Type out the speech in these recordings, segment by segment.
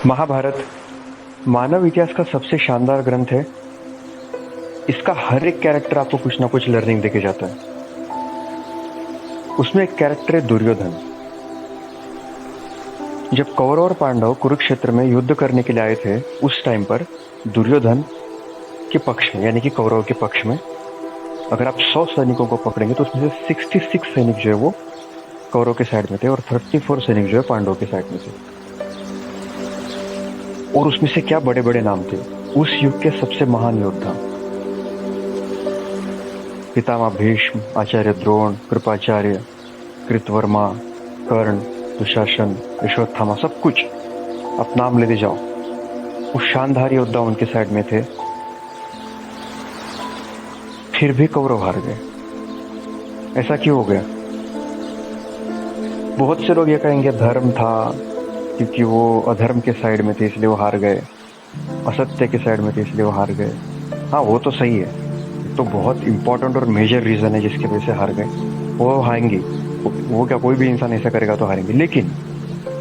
महाभारत मानव इतिहास का सबसे शानदार ग्रंथ है। इसका हर एक कैरेक्टर आपको कुछ ना कुछ लर्निंग देके जाता है। उसमें एक कैरेक्टर है दुर्योधन। जब कौरव और पांडव कुरुक्षेत्र में युद्ध करने के लिए आए थे, उस टाइम पर दुर्योधन के पक्ष में, यानी कि कौरव के पक्ष में, अगर आप 100 सैनिकों को पकड़ेंगे तो उसमें से 66 सैनिक जो है वो कौरव के साइड में थे और 34 सैनिक जो है पांडव के साइड में थे। और उसमें से क्या बड़े बड़े नाम थे। उस युग के सबसे महान योद्धा पितामह भीष्म, आचार्य द्रोण, कृपाचार्य, कृतवर्मा, कर्ण, दुशासन, अश्वत्थामा, सब कुछ आप नाम लेते जाओ। वो शानदार योद्धा उनके साइड में थे। फिर भी कौरव हार गए। ऐसा क्यों हो गया? बहुत से लोग ये कहेंगे धर्म था, क्योंकि वो अधर्म के साइड में थे इसलिए वो हार गए, असत्य के साइड में थे इसलिए वो हार गए। हाँ, वो तो सही है, तो बहुत इंपॉर्टेंट और मेजर रीजन है जिसकी वजह से हार गए। वो हारेंगे, वो क्या कोई भी इंसान ऐसा करेगा तो हारेंगे। लेकिन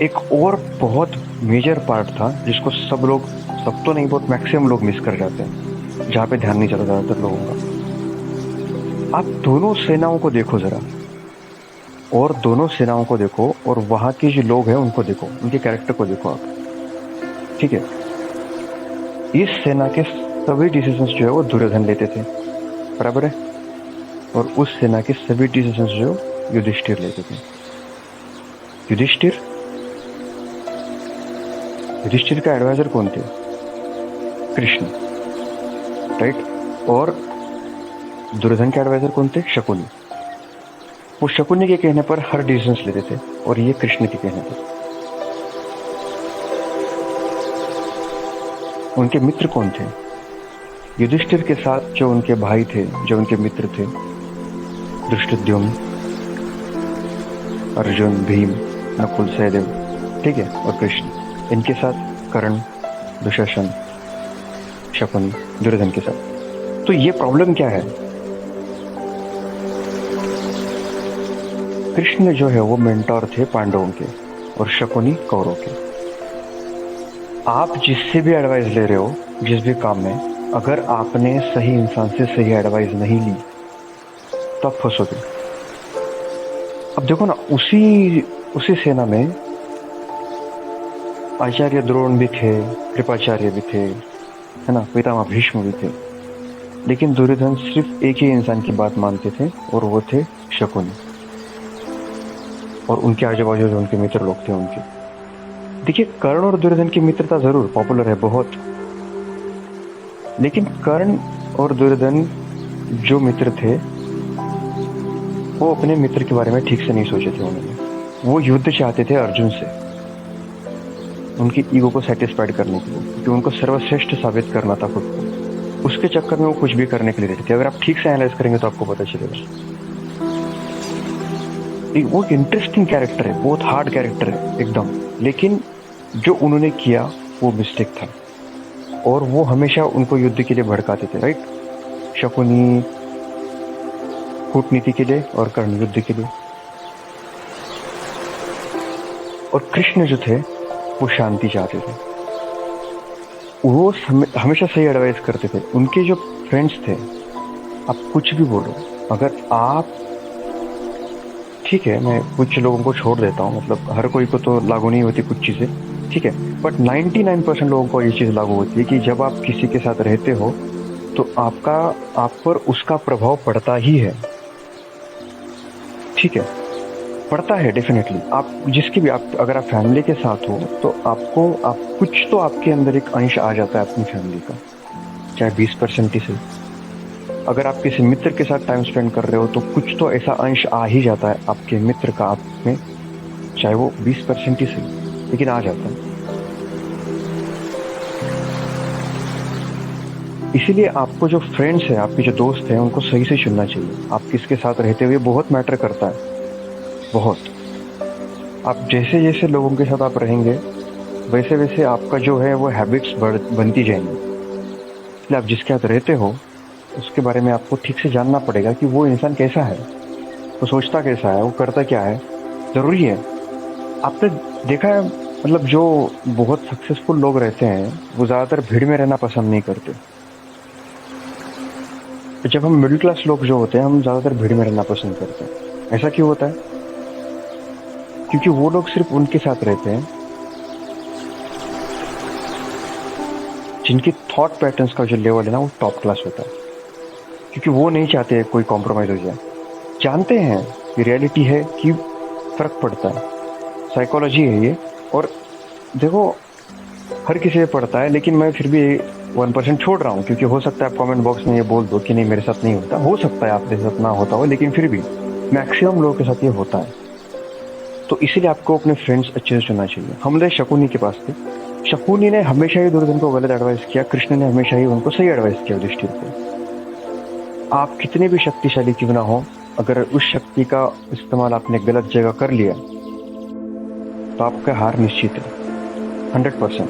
एक और बहुत मेजर पार्ट था जिसको सब लोग, सब तो नहीं, बहुत मैक्सिमम लोग मिस कर जाते हैं, जहाँ पे ध्यान नहीं जाता ज़्यादातर लोगों का। आप दोनों सेनाओं को देखो जरा, और दोनों सेनाओं को देखो, और वहाँ के जो लोग हैं उनको देखो, उनके कैरेक्टर को देखो आप। ठीक है, इस सेना के सभी डिसीजंस जो है वो दुर्योधन लेते थे, बराबर है। और उस सेना के सभी डिसीजंस जो युधिष्ठिर लेते थे। युधिष्ठिर युधिष्ठिर का एडवाइजर कौन थे? कृष्ण, राइट। और दुर्योधन के एडवाइजर कौन थे? शकुनी। वो शकुनी के कहने पर हर डिसीजंस लेते थे, और ये कृष्ण के कहने पर। उनके मित्र कौन थे? युधिष्ठिर के साथ जो उनके भाई थे, जो उनके मित्र थे, धृष्टद्युम्न, अर्जुन, भीम, नकुल, सहदेव, ठीक है, और कृष्ण। इनके साथ कर्ण, दुशासन, शकुनी, दुर्योधन के साथ। तो ये प्रॉब्लम क्या है? कृष्ण जो है वो मेंटोर थे पांडवों के, और शकुनी कौरव के। आप जिससे भी एडवाइस ले रहे हो, जिस भी काम में, अगर आपने सही इंसान से सही एडवाइस नहीं ली तो आप फंसोगे। अब देखो ना, उसी सेना में आचार्य द्रोण भी थे, कृपाचार्य भी थे, है ना, पितामह भीष्म भी थे। लेकिन दुर्योधन सिर्फ एक ही इंसान की बात मानते थे, और वो थे शकुनी। और उनके आजू बाजू जो उनके मित्र लोग थे उनके। देखिए, कर्ण और दुर्योधन की मित्रता जरूर पॉपुलर है बहुत, लेकिन कर्ण और दुर्योधन जो मित्र थे वो अपने मित्र के बारे में ठीक से नहीं सोचे थे। उन्होंने वो युद्ध चाहते थे अर्जुन से, उनकी ईगो को सेटिस्फाइड करने के लिए, क्योंकि उनको सर्वश्रेष्ठ साबित करना था खुद को। उसके चक्कर में वो कुछ भी करने के लिए रहते थे। अगर आप ठीक से एनालाइज करेंगे तो आपको पता चलेगा। वो इंटरेस्टिंग कैरेक्टर है, बहुत हार्ड कैरेक्टर है एकदम, लेकिन जो उन्होंने किया वो मिस्टेक था, और वो हमेशा उनको युद्ध के लिए भड़काते थे, राइट। शकुनी कूटनीति के लिए और कर्ण युद्ध के लिए, और कृष्ण जो थे वो शांति चाहते थे। वो हमेशा सही एडवाइस करते थे। उनके जो फ्रेंड्स थे, आप कुछ भी बोलो, अगर आप, ठीक है, मैं कुछ लोगों को छोड़ देता हूँ, मतलब हर कोई को तो लागू नहीं होती कुछ चीज़ें, ठीक है, बट 99% लोगों को ये चीज़ लागू होती है कि जब आप किसी के साथ रहते हो तो आप पर उसका प्रभाव पड़ता ही है, ठीक है, पड़ता है डेफिनेटली। आप जिसकी भी, आप अगर आप फैमिली के साथ हो तो आप कुछ तो आपके अंदर एक अंश आ जाता है अपनी फैमिली का, चाहे 20% ही सही। अगर आप किसी मित्र के साथ टाइम स्पेंड कर रहे हो तो कुछ तो ऐसा अंश आ ही जाता है आपके मित्र का आप में, चाहे वो 20% ही सही, लेकिन आ जाता है। इसीलिए आपको जो फ्रेंड्स हैं, आपके जो दोस्त हैं, उनको सही से चुनना चाहिए। आप किसके साथ रहते हुए बहुत मैटर करता है, बहुत। आप जैसे जैसे लोगों के साथ आप रहेंगे वैसे वैसे आपका जो है वो हैबिट्स बनती जाएंगी। इसलिए आप जिसके साथ रहते हो उसके बारे में आपको ठीक से जानना पड़ेगा कि वो इंसान कैसा है, वो सोचता कैसा है, वो करता क्या है। ज़रूरी है। आपने देखा है मतलब जो बहुत सक्सेसफुल लोग रहते हैं वो ज़्यादातर भीड़ में रहना पसंद नहीं करते। तो जब हम मिडिल क्लास लोग जो होते हैं हम ज़्यादातर भीड़ में रहना पसंद करते हैं। ऐसा क्यों होता है? क्योंकि वो लोग सिर्फ उनके साथ रहते हैं जिनकी थॉट पैटर्न्स का जो लेवल है ना वो टॉप क्लास होता है। क्योंकि वो नहीं चाहते कोई कॉम्प्रोमाइज़ हो जाए, जानते हैं कि रियलिटी है कि फ़र्क पड़ता है, साइकोलॉजी है ये। और देखो हर किसी से पड़ता है, लेकिन मैं फिर भी 1% छोड़ रहा हूँ क्योंकि हो सकता है आप कमेंट बॉक्स में ये बोल दो कि नहीं मेरे साथ नहीं होता, हो सकता है आपके साथ ना होता हो, लेकिन फिर भी मैक्सिमम लोगों के साथ ये होता है। तो इसीलिए आपको अपने फ्रेंड्स अच्छे से चुनना चाहिए। हम गए शकुनी के पास थे, शकुनी ने हमेशा ही दुर्योधन को गलत एडवाइस किया, कृष्ण ने हमेशा ही उनको सही एडवाइस किया युधिष्ठिर को। आप कितने भी शक्तिशाली क्यों ना हो, अगर उस शक्ति का इस्तेमाल आपने गलत जगह कर लिया तो आपका हार निश्चित है 100%।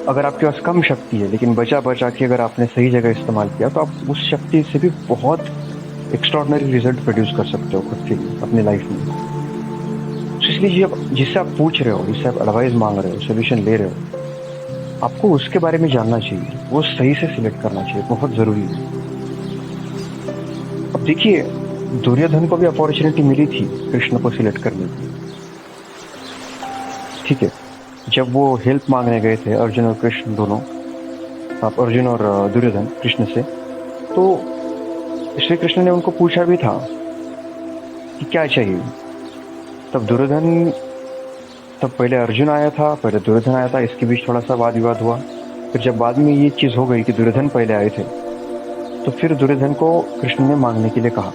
अगर आपके पास कम शक्ति है लेकिन बचा बचा के अगर आपने सही जगह इस्तेमाल किया तो आप उस शक्ति से भी बहुत एक्स्ट्रॉर्डनरी रिजल्ट प्रोड्यूस कर सकते हो खुद के लिए अपनी लाइफ में। तो इसलिए जब जिससे आप पूछ रहे हो, जिससे आप एडवाइस मांग रहे हो, सोल्यूशन ले रहे हो, आपको उसके बारे में जानना चाहिए, वो सही से सिलेक्ट करना चाहिए, बहुत ज़रूरी है। अब देखिए दुर्योधन को भी अपॉर्चुनिटी मिली थी कृष्ण को सिलेक्ट करने की, ठीक है। जब वो हेल्प मांगने गए थे अर्जुन और कृष्ण दोनों, आप अर्जुन और दुर्योधन कृष्ण से, तो श्री कृष्ण ने उनको पूछा भी था कि क्या चाहिए। तब दुर्योधन, तब पहले अर्जुन आया था, पहले दुर्योधन आया था, इसके बीच थोड़ा सा वाद विवाद हुआ। फिर जब बाद में ये चीज़ हो गई कि दुर्योधन पहले आए थे, तो फिर दुर्योधन को कृष्ण ने मांगने के लिए कहा।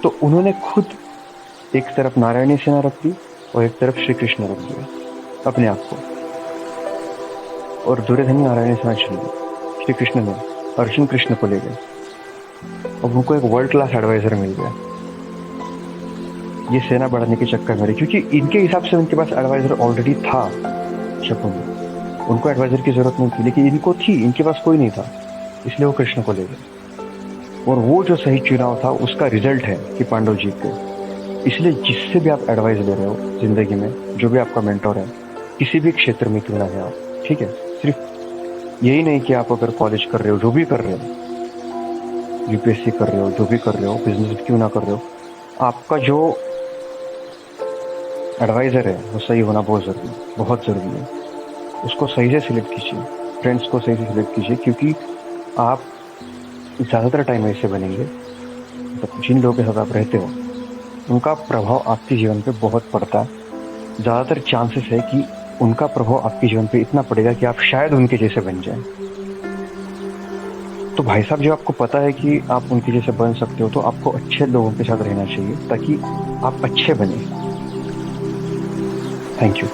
तो उन्होंने खुद एक तरफ नारायणी सेना रख दी और एक तरफ श्री कृष्ण रख दिया अपने आप को, और दुर्योधन नारायणी सेना चल गई। श्री कृष्ण ने अर्जुन कृष्ण को ले गए और उनको एक वर्ल्ड क्लास एडवाइजर मिल गया ये सेना बढ़ाने के चक्कर में, क्योंकि इनके हिसाब से उनके पास एडवाइजर ऑलरेडी था शकुन, उनको एडवाइजर की जरूरत नहीं थी, लेकिन इनको थी, इनके पास कोई नहीं था, इसलिए वो कृष्ण को ले गए। और वो जो सही चुनाव था उसका रिजल्ट है कि पांडव जीत गए। इसलिए जिससे भी आप एडवाइस ले रहे हो जिंदगी में, जो भी आपका मेंटोर है, किसी भी क्षेत्र में क्यों ना है आप, ठीक है, सिर्फ यही नहीं कि आप अगर कॉलेज कर रहे हो, जो भी कर रहे हो, यूपीएससी कर रहे हो, जो भी कर रहे हो, बिजनेस क्यों ना कर रहे हो, आपका जो एडवाइज़र है वो सही होना बहुत ज़रूरी है, बहुत ज़रूरी है। उसको सही से सिलेक्ट कीजिए, फ्रेंड्स को सही से सिलेक्ट कीजिए, क्योंकि आप ज़्यादातर टाइम ऐसे बनेंगे, मतलब जिन लोगों के साथ आप रहते हो उनका प्रभाव आपके जीवन पे बहुत पड़ता है। ज़्यादातर चांसेस है कि उनका प्रभाव आपके जीवन पे इतना पड़ेगा कि आप शायद उनके जैसे बन जाएं। तो भाई साहब, जब आपको पता है कि आप उनके जैसे बन सकते हो तो आपको अच्छे लोगों के साथ रहना चाहिए ताकि आप अच्छे बने। Thank you.